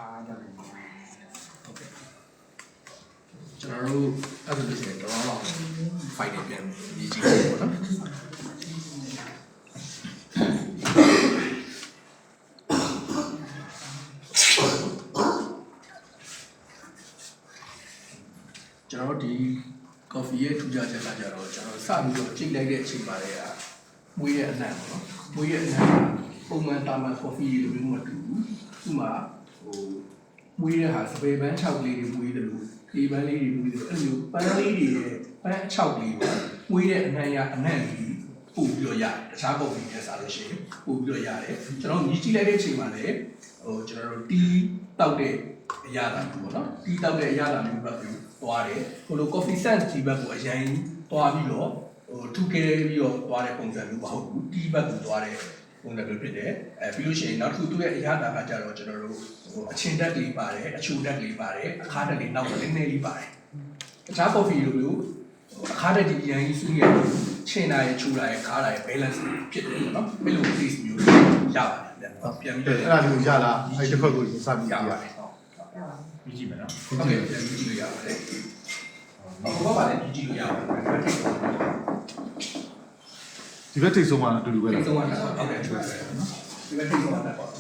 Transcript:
ထားကြတယ်ဟုတ်ကဲ့ကျွန်တော်တို့အဲ့ဒါလို့ရှိရင်တော့ fight တွေပြန်ရေးကြည့်ပါတော့ကျွန်တော်ဒီ coffee ရဲ့ထူးခြားချက်ကကြတော့ကျွန်တော်စပြီးတော့ကြိတ်လိုက်တဲ့အချိန်ပါလေကမွေးရဲ့အနံ့ပေါ့နော်မွေးရဲ့အနံ့ပုံမှန်တာမန် coffee လိုမျိုးမတူဘူးသူ့မှာမွေးတဲ့ဟာစပယ်ပန်း6လေးတွေမွေးတယ်လို့ဒီပန်းလေးတွေမွေးတယ်အဲ့လိုပန်းလေးတွေရဲ့ပန်း6လေးပေါ့မွေးတဲ့အနံ့ရအနံ့ကြီးပို့ပြီးတော့ရတယ်တခြား coffee နဲ့စားလို့ရှိရင်ပို့ပြီးတော့ရတယ်ကျွန်တော်ညီကြည့်လိုက်တဲ့အချိန်မှာလည်းကျွန်တော်တို့တီးတောက်တဲ့အရာတာမျိုးပေါ့နော်တီးတောက်တဲ့အရာတာမျိုးပဲသွားတယ်ဟိုလို coffee sense ဒီဘက်ကိုအရင်သွားပြီးတော့ထူကဲပြီးတော့သွားတဲ့ပုံစံမျိုးမဟုတ်ဘူးတီးဘက်ကိုသွားတဲ့ပုံစံမျိုးဖြစ်တယ်ပြီးလို့ရှိရင်နောက်တစ်ခုသူ့ရဲ့အရာတာကကြတော့ကျွန်တော်တို့အချင်းတက်လေးပါတယ်အချိုတက်လေးပါတယ်အခါတက်လေးနောက်နည်းနည်းလေးပါတယ်တခြား coffee လိုမျိုးအခါတက်ဒီအရင်ကြီးစုရချင်းတာရဲ့ချိုတာရဲ့ခါတာရဲ့ balance ဖြစ်တယ်နော်ဘယ်လို taste မျိုးရပါတယ်ပြန်ပြီးအဲ့ဒါကိုရလားအဲ့တစ်ခါကိုစပြီးရပါတယ်ပြီးကြည့်မယ်နော်ဟုတ်ကဲ့ပြန်ပြီးကြည့်လို့ရပါတယ်ဟောပါလေကြည့်လို့ရပါတယ်ဒီဘက်ထိတ်ဆုံးမှအတူတူပဲလားထိတ်ဆုံးမှဟုတ်ကဲ့ဒီဘက်ထိတ်ဆုံးမှပေါ့